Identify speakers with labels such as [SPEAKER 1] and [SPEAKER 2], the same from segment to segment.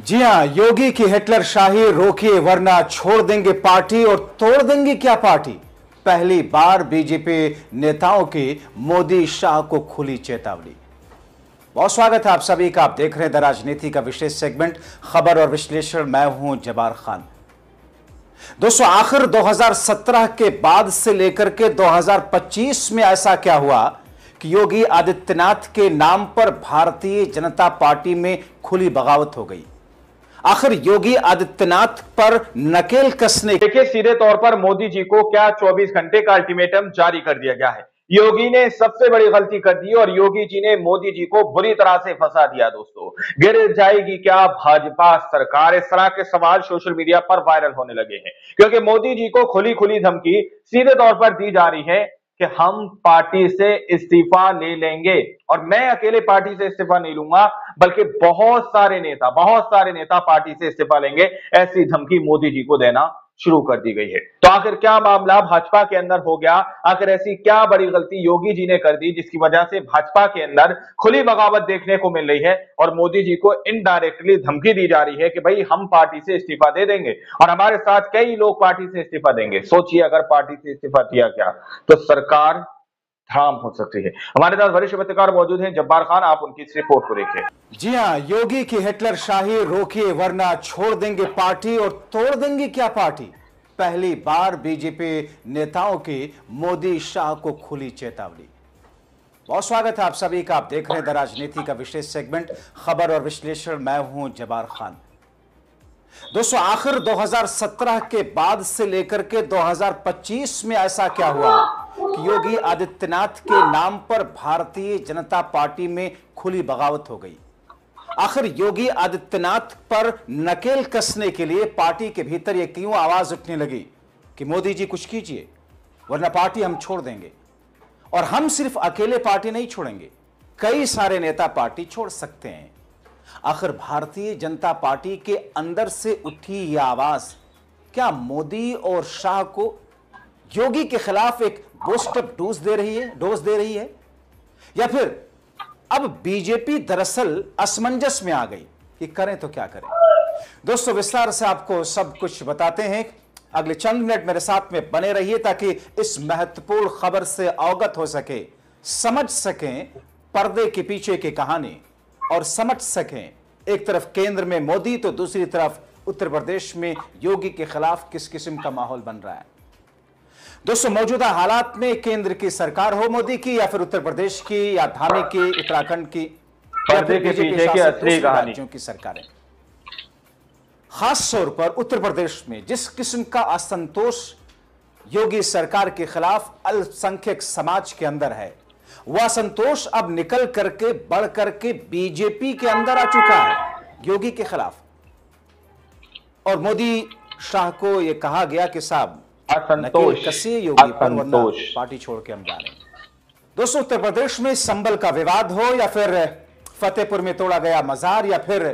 [SPEAKER 1] जी हां, योगी की हिटलर शाही रोकिए वरना छोड़ देंगे पार्टी और तोड़ देंगे क्या पार्टी। पहली बार बीजेपी नेताओं की मोदी शाह को खुली चेतावनी। बहुत स्वागत है आप सभी का। आप देख रहे हैं द राजनीति का विशेष सेगमेंट खबर और विश्लेषण। मैं हूं जब्बार खान। दोस्तों, आखिर 2017 के बाद से लेकर के 2025 में ऐसा क्या हुआ कि योगी आदित्यनाथ के नाम पर भारतीय जनता पार्टी में खुली बगावत हो गई। आखिर योगी आदित्यनाथ पर नकेल कसने
[SPEAKER 2] देखिए, सीधे तौर पर मोदी जी को क्या 24 घंटे का अल्टीमेटम जारी कर दिया गया है। योगी ने सबसे बड़ी गलती कर दी और योगी जी ने मोदी जी को बुरी तरह से फंसा दिया। दोस्तों, गिर जाएगी क्या भाजपा सरकार, इस तरह के सवाल सोशल मीडिया पर वायरल होने लगे हैं, क्योंकि मोदी जी को खुली खुली धमकी सीधे तौर पर दी जा रही है कि हम पार्टी से इस्तीफा ले लेंगे। और मैं अकेले पार्टी से इस्तीफा नहीं लूंगा, बल्कि बहुत सारे नेता पार्टी से इस्तीफा लेंगे। ऐसी धमकी मोदी जी को देना शुरू कर दी गई है। तो आखिर क्या मामला भाजपा के अंदर हो गया? आखिर ऐसी क्या बड़ी गलती योगी जी ने कर दी जिसकी वजह से भाजपा के अंदर खुली बगावत देखने को मिल रही है और मोदी जी को इनडायरेक्टली धमकी दी जा रही है कि भाई हम पार्टी से इस्तीफा दे देंगे और हमारे साथ कई लोग पार्टी से इस्तीफा देंगे। सोचिए, अगर पार्टी से इस्तीफा दिया गया तो सरकार धड़ाम हो सकती है। हमारे साथ वरिष्ठ पत्रकार मौजूद हैं, जब्बार खान, आप उनकी इस रिपोर्ट को देखिए।
[SPEAKER 1] जी हां, योगी की हिटलर शाही रोकिए वरना छोड़ देंगे पार्टी और तोड़ देंगे क्या पार्टी। पहली बार बीजेपी नेताओं की मोदी शाह को खुली चेतावनी। बहुत स्वागत है आप सभी का। आप देख रहे हैं द राजनीति का विशेष सेगमेंट खबर और विश्लेषण। मैं हूं जब्बार खान। दोस्तों, आखिर 2017 के बाद से लेकर के 2025 में ऐसा क्या हुआ कि योगी आदित्यनाथ के नाम पर भारतीय जनता पार्टी में खुली बगावत हो गई। आखिर योगी आदित्यनाथ पर नकेल कसने के लिए पार्टी के भीतर यह क्यों आवाज उठने लगी कि मोदी जी कुछ कीजिए वरना पार्टी हम छोड़ देंगे। और हम सिर्फ अकेले पार्टी नहीं छोड़ेंगे, कई सारे नेता पार्टी छोड़ सकते हैं। आखिर भारतीय जनता पार्टी के अंदर से उठी यह आवाज क्या मोदी और शाह को योगी के खिलाफ एक बूस्टअप डोज दे रही है या फिर अब बीजेपी दरअसल असमंजस में आ गई कि करें तो क्या करें। दोस्तों, विस्तार से आपको सब कुछ बताते हैं। अगले चंद मिनट मेरे साथ में बने रहिए ताकि इस महत्वपूर्ण खबर से अवगत हो सके, समझ सकें पर्दे के पीछे की कहानी और समझ सकें एक तरफ केंद्र में मोदी तो दूसरी तरफ उत्तर प्रदेश में योगी के खिलाफ किस किस्म का माहौल बन रहा है। दोस्तों, मौजूदा हालात में केंद्र की सरकार हो मोदी की या फिर उत्तर प्रदेश की या धामी की, उत्तराखंड की,
[SPEAKER 2] पर्दे के पीछे की असली कहानी
[SPEAKER 1] राज्यों की सरकारें, खास तौर पर उत्तर प्रदेश में जिस किस्म का असंतोष योगी सरकार के खिलाफ अल्पसंख्यक समाज के अंदर है, वह असंतोष अब निकल करके बढ़ करके बीजेपी के अंदर आ चुका है योगी के खिलाफ। और मोदी शाह को यह कहा गया कि साहब
[SPEAKER 2] असंतोष
[SPEAKER 1] कसिए योगी पर वरना पार्टी छोड़ के हम जा रहे हैं। दोस्तों, उत्तर प्रदेश में संबल का विवाद हो या फिर फतेहपुर में तोड़ा गया मजार या फिर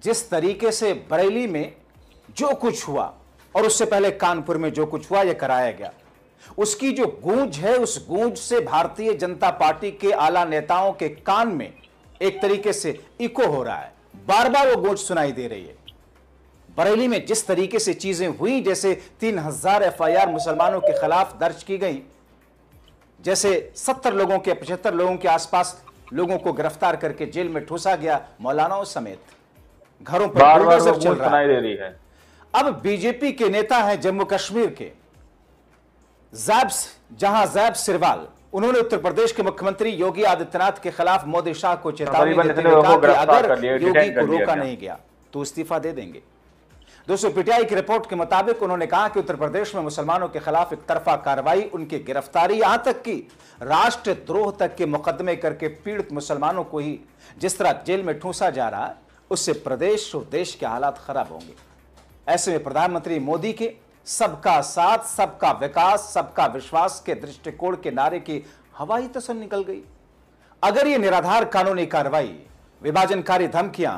[SPEAKER 1] जिस तरीके से बरेली में जो कुछ हुआ और उससे पहले कानपुर में जो कुछ हुआ यह कराया गया, उसकी जो गूंज है उस गूंज से भारतीय जनता पार्टी के आला नेताओं के कान में एक तरीके से इको हो रहा है, बार बार वो गूंज सुनाई दे रही है। बरेली में जिस तरीके से चीजें हुई, जैसे 3000 एफआईआर मुसलमानों के खिलाफ दर्ज की गई, जैसे 70 लोगों के 75 लोगों के आसपास लोगों को गिरफ्तार करके जेल में ठूसा गया, मौलानाओं समेत, घरों पर बुलडोजर चल रहा है। अब बीजेपी के नेता हैं जम्मू कश्मीर के जैब सिरवाल, उन्होंने उत्तर प्रदेश के मुख्यमंत्री योगी आदित्यनाथ के खिलाफ मोदी शाह को चेतावनी देते हुए कहा कि अगर योगी को रोका नहीं गया तो इस्तीफा दे देंगे। दोस्तों, पीटीआई की रिपोर्ट के मुताबिक उन्होंने कहा कि उत्तर प्रदेश में मुसलमानों के खिलाफ एक तरफा कार्रवाई, उनकी गिरफ्तारी, यहां तक कि राष्ट्रद्रोह तक के मुकदमे करके पीड़ित मुसलमानों को ही जिस तरह जेल में ठूंसा जा रहा है, उससे प्रदेश और देश के हालात खराब होंगे। ऐसे में प्रधानमंत्री मोदी के सबका साथ, सबका विकास, सबका विश्वास के दृष्टिकोण के नारे की हवा ही तो सुन निकल गई। अगर ये निराधार कानूनी कार्रवाई, विभाजनकारी धमकियां,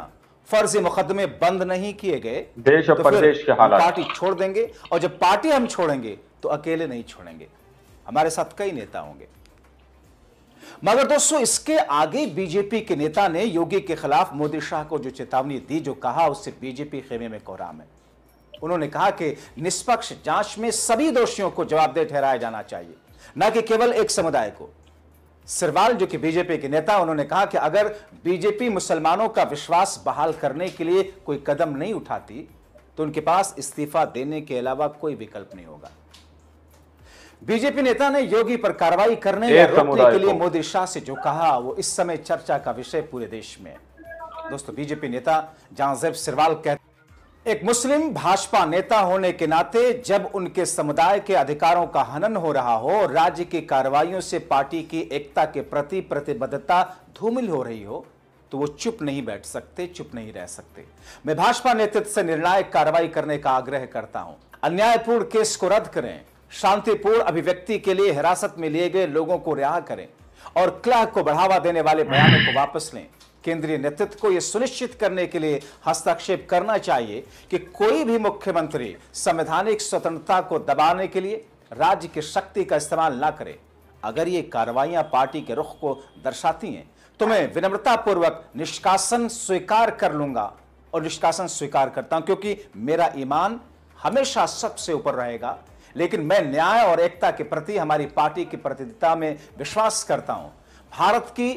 [SPEAKER 1] फर्जी मुकदमे बंद नहीं किए गए,
[SPEAKER 2] देश और प्रदेश के हालात,
[SPEAKER 1] पार्टी छोड़ देंगे। और जब पार्टी हम छोड़ेंगे तो अकेले नहीं छोड़ेंगे, हमारे साथ कई नेता होंगे। मगर दोस्तों, इसके आगे बीजेपी के नेता ने योगी के खिलाफ मोदी शाह को जो चेतावनी दी, जो कहा, उससे बीजेपी खेमे में कोहराम है। उन्होंने कहा कि निष्पक्ष जांच में सभी दोषियों को जवाबदेह ठहराया जाना चाहिए, न कि केवल एक समुदाय को। सिरवाल जो कि बीजेपी के नेता, उन्होंने कहा कि अगर बीजेपी मुसलमानों का विश्वास बहाल करने के लिए कोई कदम नहीं उठाती तो उनके पास इस्तीफा देने के अलावा कोई विकल्प नहीं होगा। बीजेपी नेता ने योगी पर कार्रवाई करने या रोकने के लिए मोदी शाह से जो कहा, वो इस समय चर्चा का विषय पूरे देश में है। दोस्तों, बीजेपी नेता जहांजेब सिरवाल कहते, एक मुस्लिम भाजपा नेता होने के नाते जब उनके समुदाय के अधिकारों का हनन हो रहा हो, राज्य की कार्रवाइयों से पार्टी की एकता के प्रति प्रतिबद्धता धूमिल हो रही हो, तो वो चुप नहीं बैठ सकते, चुप नहीं रह सकते। मैं भाजपा नेतृत्व से निर्णायक कार्रवाई करने का आग्रह करता हूं। अन्यायपूर्ण केस को रद्द करें, शांतिपूर्ण अभिव्यक्ति के लिए हिरासत में लिए गए लोगों को रिहा करें और कलह को बढ़ावा देने वाले बयानों को वापस लें। केंद्रीय नेतृत्व को यह सुनिश्चित करने के लिए हस्तक्षेप करना चाहिए कि कोई भी मुख्यमंत्री संवैधानिक स्वतंत्रता को दबाने के लिए राज्य की शक्ति का इस्तेमाल ना करे। अगर ये कार्रवाइयां पार्टी के रुख को दर्शाती हैं तो मैं विनम्रतापूर्वक निष्कासन स्वीकार कर लूंगा और निष्कासन स्वीकार करता हूं, क्योंकि मेरा ईमान हमेशा सबसे ऊपर रहेगा। लेकिन मैं न्याय और एकता के प्रति हमारी पार्टी की प्रतिबद्धता में विश्वास करता हूं। भारत की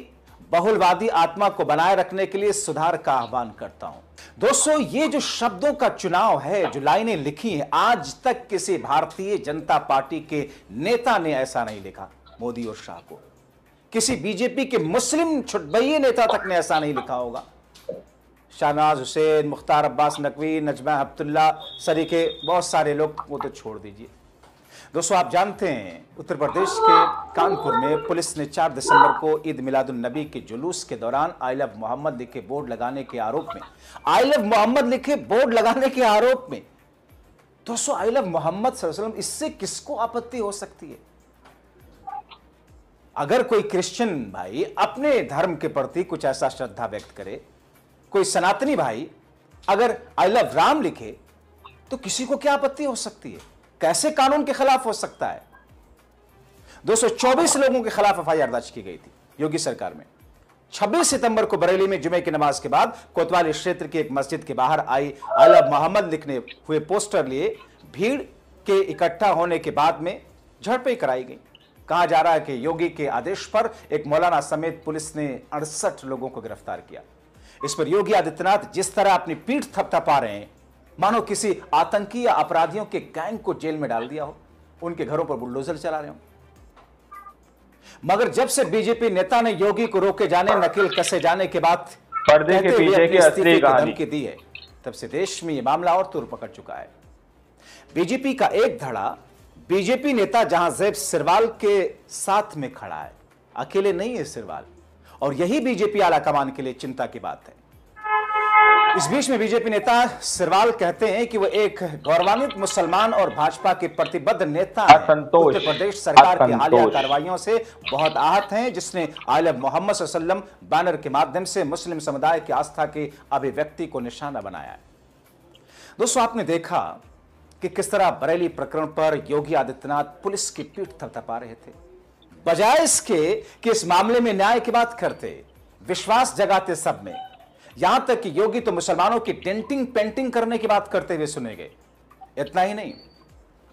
[SPEAKER 1] बहुलवादी आत्मा को बनाए रखने के लिए सुधार का आह्वान करता हूं। दोस्तों, ये जो शब्दों का चुनाव है, जो लाइनें लिखी हैं, आज तक किसी भारतीय जनता पार्टी के नेता ने ऐसा नहीं लिखा। मोदी और शाह को किसी बीजेपी के मुस्लिम छुटभइये नेता तक ने ऐसा नहीं लिखा होगा। शाहनवाज हुसैन, मुख्तार अब्बास नकवी, नजमा अब्दुल्ला सरीके बहुत सारे लोग, वो तो छोड़ दीजिए। दोस्तों, आप जानते हैं उत्तर प्रदेश के कानपुर में पुलिस ने 4 दिसंबर को ईद मिलादुन नबी के जुलूस के दौरान आई लव मोहम्मद लिखे बोर्ड लगाने के आरोप में, आई लव मोहम्मद लिखे बोर्ड लगाने के आरोप में, दोस्तों आई लव मोहम्मद सल्लल्लाहु अलैहि वसल्लम, इससे किसको आपत्ति हो सकती है? अगर कोई क्रिश्चियन भाई अपने धर्म के प्रति कुछ ऐसा श्रद्धा व्यक्त करे, कोई सनातनी भाई अगर आई लव राम लिखे, तो किसी को क्या आपत्ति हो सकती है? कैसे कानून के खिलाफ हो सकता है? दोस्तों, 24 लोगों के खिलाफ एफआईआर दर्ज की गई थी योगी सरकार में। 26 सितंबर को बरेली में जुमे की नमाज के बाद कोतवाली क्षेत्र की एक मस्जिद के बाहर आई लव मोहम्मद लिखने हुए पोस्टर लिए भीड़ के इकट्ठा होने के बाद में झड़पें कराई गई। कहा जा रहा है कि योगी के आदेश पर एक मौलाना समेत पुलिस ने 68 लोगों को गिरफ्तार किया। इस पर योगी आदित्यनाथ जिस तरह अपनी पीठ थपथपा रहे हैं, मानो किसी आतंकी या अपराधियों के गैंग को जेल में डाल दिया हो, उनके घरों पर बुलडोजर चला रहे हो। मगर जब से बीजेपी नेता ने योगी को रोके जाने, नकेल कसे जाने के बाद
[SPEAKER 2] पर्दे के पीछे की असली कहानी
[SPEAKER 1] धमकी दी है, तब से देश में यह मामला और तूर पकड़ चुका है। बीजेपी का एक धड़ा बीजेपी नेता जहांजेब सिरवाल के साथ में खड़ा है, अकेले नहीं है सिरवाल, और यही बीजेपी आला कमान के लिए चिंता की बात है। इस बीच में बीजेपी नेता सिरवाल कहते हैं कि वो एक गौरवान्वित मुसलमान और भाजपा के प्रतिबद्ध नेता हैं। उत्तर प्रदेश सरकार की हालिया कार्रवाइयों से बहुत आहत हैं, जिसने आई लव मोहम्मद सल्लल्लाहु अलैहि वसल्लम बैनर के माध्यम से मुस्लिम समुदाय की आस्था की अभिव्यक्ति को निशाना बनाया है। दोस्तों, आपने देखा कि किस तरह बरेली प्रकरण पर योगी आदित्यनाथ पुलिस की पीठ थपथपा रहे थे, बजाय इसके कि इस मामले में न्याय की बात करते, विश्वास जगाते सब में। यहां तक कि योगी तो मुसलमानों की डेंटिंग पेंटिंग करने की बात करते हुए सुने गए। इतना ही नहीं,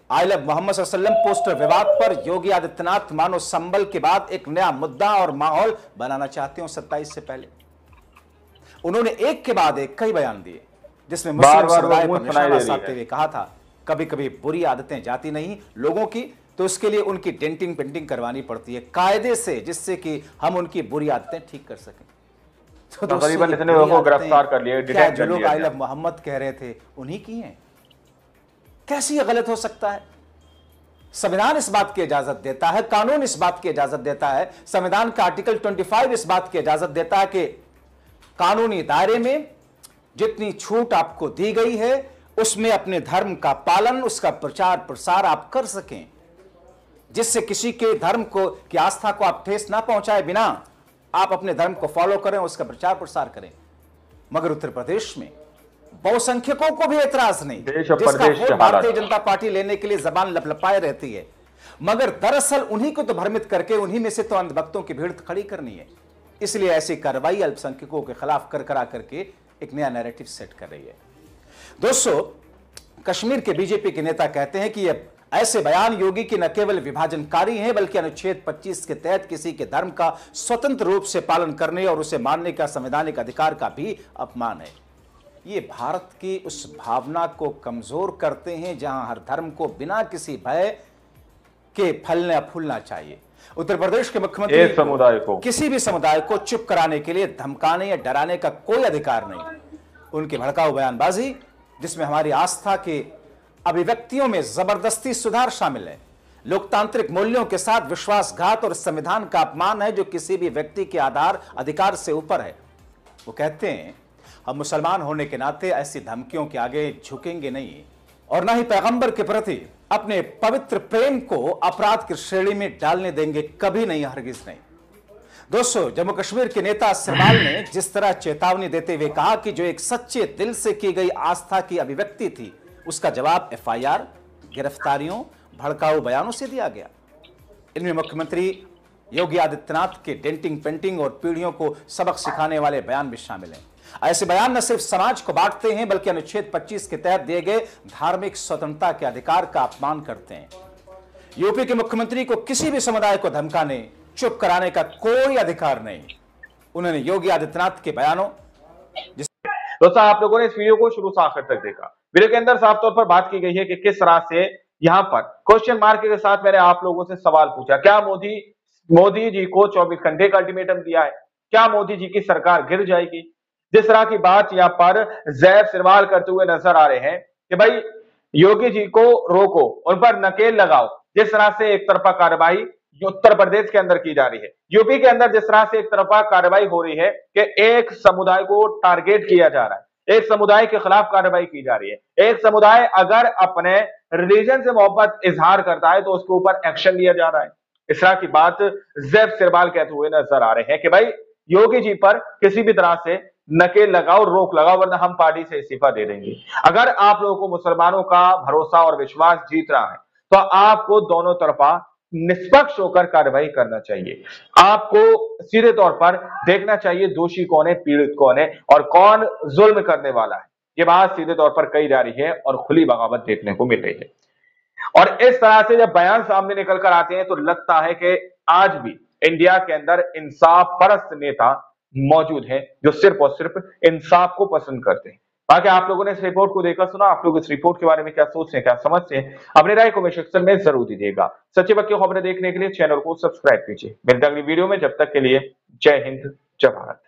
[SPEAKER 1] आई लव मोहम्मद सल्लल्लाहु अलैहि वसल्लम पोस्टर विवाद पर योगी आदित्यनाथ मानो संबल के बाद एक नया मुद्दा और माहौल बनाना चाहते हो। 27 से पहले उन्होंने एक के बाद एक कई बयान दिए, जिसमें मुस्लिम समुदाय पर निशाना साधते हुए कहा था, कभी कभी बुरी आदतें जाती नहीं लोगों की, तो उसके लिए उनकी डेंटिंग पेंटिंग करवानी पड़ती है कायदे से, जिससे कि हम उनकी बुरी आदतें ठीक कर सकें। तो
[SPEAKER 2] तकरीबन इतने लोगों को गिरफ्तार कर लिया, डिटेन
[SPEAKER 1] जो लोग आई लव मोहम्मद कह रहे थे उन्हीं की हैं। कैसे ये गलत हो सकता है? संविधान इस बात की इजाजत देता है, कानून इस बात की इजाजत देता है, संविधान का आर्टिकल 25 इस बात की इजाजत देता है कि कानूनी दायरे में जितनी छूट आपको दी गई है उसमें अपने धर्म का पालन, उसका प्रचार प्रसार आप कर सकें, जिससे किसी के धर्म को की आस्था को आप ठेस ना पहुंचाए बिना आप अपने धर्म को फॉलो करें, उसका प्रचार प्रसार करें। मगर उत्तर प्रदेश में बहुसंख्यकों को भी एतराज नहीं, जिसका वोट भारतीय जनता पार्टी लेने के लिए जबान लपलपाए रहती है। मगर दरअसल उन्हीं को तो भ्रमित करके उन्हीं में से तो अंधभक्तों की भीड़ खड़ी करनी है। इसलिए ऐसी कार्रवाई अल्पसंख्यकों के खिलाफ कर करा करके एक नया नैरेटिव सेट कर रही है। दोस्तों, कश्मीर के बीजेपी के नेता कहते हैं कि ये ऐसे बयान योगी की न केवल विभाजनकारी हैं बल्कि अनुच्छेद 25 के तहत किसी के धर्म का स्वतंत्र रूप से पालन करने और उसे मानने का संवैधानिक अधिकार का भी अपमान है। ये भारत की उस भावना को कमजोर करते हैं जहां हर धर्म को बिना किसी भय के फलना फूलना चाहिए। उत्तर प्रदेश के मुख्यमंत्री
[SPEAKER 2] समुदाय को
[SPEAKER 1] किसी भी समुदाय को चुप कराने के लिए धमकाने या डराने का कोई अधिकार नहीं। उनकी भड़काऊ बयानबाजी जिसमें हमारी आस्था के अभिव्यक्तियों में जबरदस्ती सुधार शामिल है, लोकतांत्रिक मूल्यों के साथ विश्वासघात और संविधान का अपमान है जो किसी भी व्यक्ति के आधार अधिकार से ऊपर है। वो कहते हैं हम मुसलमान होने के नाते ऐसी धमकियों के आगे झुकेंगे नहीं और ना ही पैगंबर के प्रति अपने पवित्र प्रेम को अपराध की श्रेणी में डालने देंगे, कभी नहीं, हरगिज नहीं। दोस्तों, जम्मू कश्मीर के नेता सिरवाल ने जिस तरह चेतावनी देते हुए कहा कि जो एक सच्चे दिल से की गई आस्था की अभिव्यक्ति थी उसका जवाब एफआईआर, गिरफ्तारियों, भड़काऊ बयानों से दिया गया। इनमें मुख्यमंत्री योगी आदित्यनाथ के डेंटिंग पेंटिंग और पीढ़ियों को सबक सिखाने वाले बयान भी शामिल हैं। ऐसे बयान न सिर्फ समाज को बांटते हैं बल्कि अनुच्छेद 25 के तहत दिए गए धार्मिक स्वतंत्रता के अधिकार का अपमान करते हैं। यूपी के मुख्यमंत्री को किसी भी समुदाय को धमकाने, चुप कराने का कोई अधिकार नहीं। उन्होंने योगी आदित्यनाथ के बयानों
[SPEAKER 2] दोस्तों, आप लोगों ने इस वीडियो को शुरू से आखिर तक देखा। वीडियो के अंदर साफ तौर पर बात की गई है कि किस तरह से यहां पर क्वेश्चन मार्क के साथ मैंने आप लोगों से सवाल पूछा, क्या मोदी जी को 24 घंटे का अल्टीमेटम दिया है? क्या मोदी जी की सरकार गिर जाएगी? जिस तरह की बात यहां पर जैब सिरवाल करते हुए नजर आ रहे हैं कि भाई योगी जी को रोको, उन पर नकेल लगाओ। जिस तरह से एक तरफा कार्रवाई उत्तर प्रदेश के अंदर की जा रही है, यूपी के अंदर जिस तरह से एक तरफा कार्रवाई हो रही है कि एक समुदाय को टारगेट किया जा रहा है, एक समुदाय के खिलाफ कार्रवाई की जा रही है। एक समुदाय अगर अपने रिलीजन से मोहब्बत इजहार करता है तो उसके ऊपर एक्शन लिया जा रहा है। इस तरह की बात जैब सिरवाल कहते हुए नजर आ रहे हैं कि भाई योगी जी पर किसी भी तरह से नकेल लगाओ, रोक लगाओ, वरना हम पार्टी से इस्तीफा दे देंगे। अगर आप लोगों को मुसलमानों का भरोसा और विश्वास जीत रहा है तो आपको दोनों तरफा निष्पक्ष होकर कार्रवाई करना चाहिए। आपको सीधे तौर पर देखना चाहिए दोषी कौन है, पीड़ित कौन है और कौन जुल्म करने वाला है। ये बात सीधे तौर पर कही जा रही है और खुली बगावत देखने को मिल रही है। और इस तरह से जब बयान सामने निकल कर आते हैं तो लगता है कि आज भी इंडिया के अंदर इंसाफ परस्त नेता मौजूद हैं जो सिर्फ और सिर्फ इंसाफ को पसंद करते हैं। बाकी आप लोगों ने इस रिपोर्ट को देखा सुना, आप लोग इस रिपोर्ट के बारे में क्या सोचते हैं, क्या समझते हैं, अपनी राय कमेंट सेक्शन में जरूर दीजिएगा। सच्ची बक्की खबरें देखने के लिए चैनल को सब्सक्राइब कीजिए। मिलते हैं अगली वीडियो में, जब तक के लिए जय हिंद, जय भारत।